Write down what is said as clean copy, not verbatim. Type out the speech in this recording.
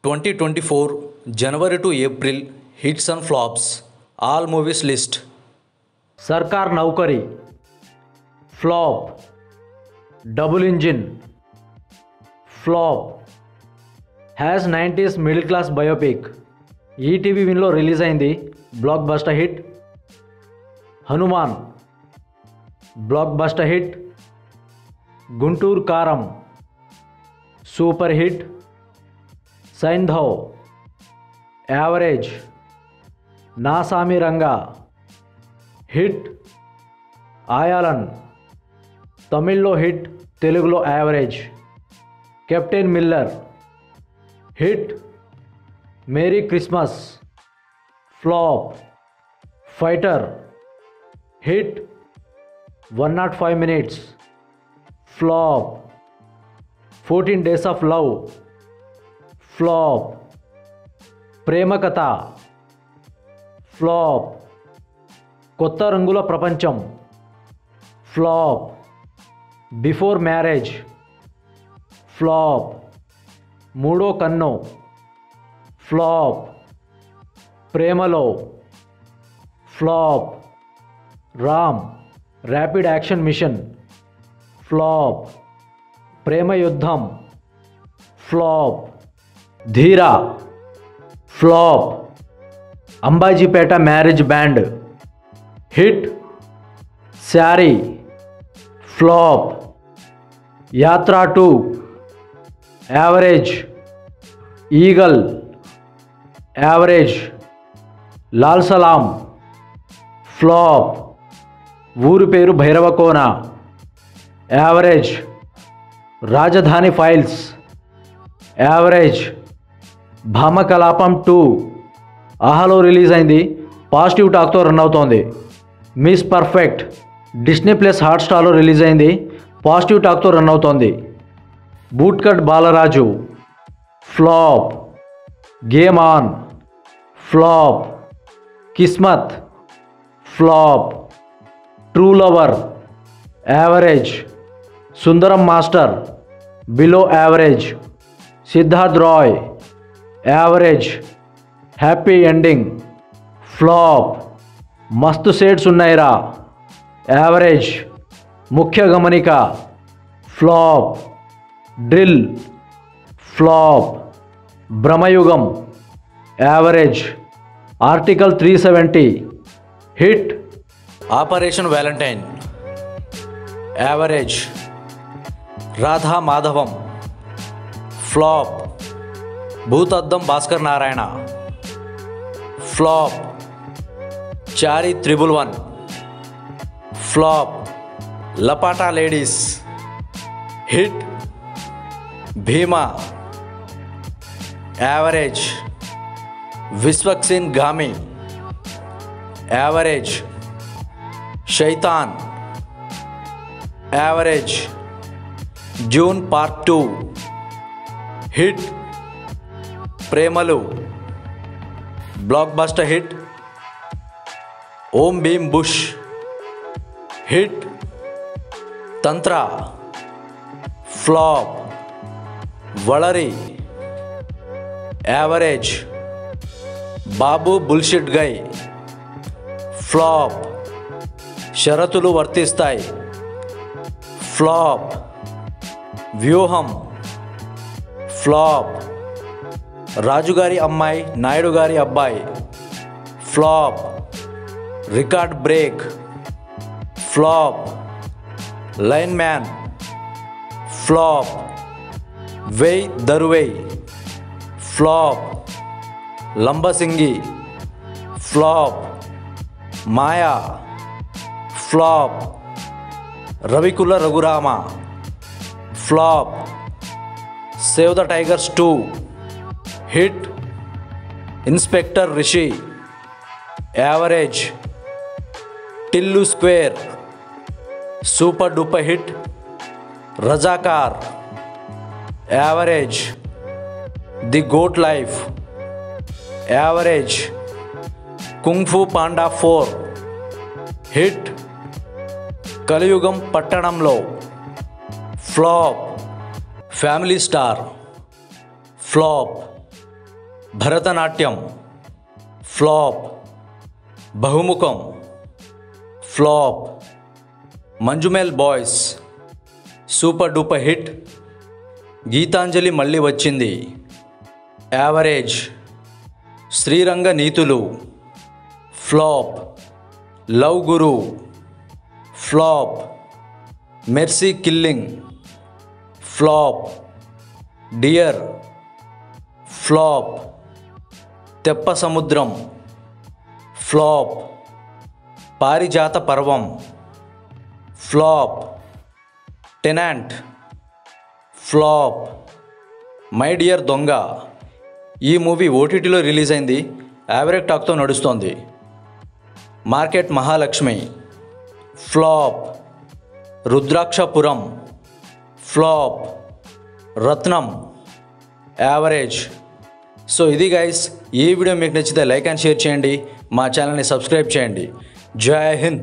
2024 January to April hits and flops. All movies list. Sarkaru Naukari, flop. Double engine, flop. Hash 90s middle class biopic. ETV విన్లో release అయింది, blockbuster hit. Hanuman, blockbuster hit. Guntur Kaaram, super hit. Saindhav, average. Naasaami Ranga, hit. Ayalaan, తమిళ్లో hit, తెలుగులో average. Captain Miller, hit. Merry Christmas, flop. Fighter, hit. 105 minutes, flop. 14 days of love, flop. Prema Katha, flop. కొత్త రంగుల ప్రపంచం, flop. Before marriage, flop. మూడో Kannu, flop. Premalo, flop. Ram, rapid action mission, flop. Prema Yuddham, flop. Dheera, flop. Ambajipeta marriage band, hit. Saaree, flop. Yatra 2, average. Eagle, average. Lal Salaam, flop. Ooru Peru Bhairavakona, average. Rajadhani files, average. Bhamakalapam 2 ఆహాలో release అయింది, positive టాక్తో run అవుతోంది. Miss perfect Disney plus హాట్స్టార్లో release అయింది, positive టాక్తో run అవుతోంది. Bootcut Balaraju, flop. Game on, flop. Kismat, flop. True lover, average. Sundaram master, below average. Siddharth Roy, average. Happy ending, flop. Masthu shades ఉన్నాయిరా, average. Mukhya Gamanika, flop. Drill, flop. Bhramayugam, average. Article 370, hit. Operation valentine, average. Radha Madhavam, flop. Bhoothaddam Bhaskar Narayana, flop. Chaari 111, flop. Laapataa ladies, hit. Bheema, average. Vishwaksen Gaami, average. Shaitaan, average. Dune part 2, hit. Premalu, blockbuster hit. Om Bheem bush, hit. Tantra, flop. Valari, average. Babu bullshit guy, flop. Sharathulu Varthisthayi, flop. వ్యూహం, flop. రాజుగారి అమ్మాయి Naidu Gari Abbayi, flop. Record break, flop. Line man, flop. Vey Dharuvey, flop. Lambasingi, flop. Maya, flop. Ravikula Raghurama, flop. Save the tigers 2, hit. Inspector Rishi, average. Tillu square, super duper hit. Razakar, average. The goat life, average. Kung fu panda 4, hit. Kaliyugam పట్టణంలో, flop. Family star, flop. Bharatanatyam flop. Bahumukham flop. Manjummel boys super duper hit. Geethanjali Malli Vachindi average. Sriranga Neethulu flop. Love guru flop. Mercy killing flop. Dear flop. Teppa Samudram flop. Parijatha Parvam flop. Tenant flop. My dear Donga ఈ movie ఓటీటీలో release అయింది. Average టాక్తో నడుస్తోంది. Market Mahalakshmi flop. Rudrakshapuram flop. Ratnam average. So ఇది guys, ఈ video మీకు నచ్చితే like and share చేయండి, మా ఛానల్ని సబ్స్క్రైబ్ చేయండి. జై హింద్.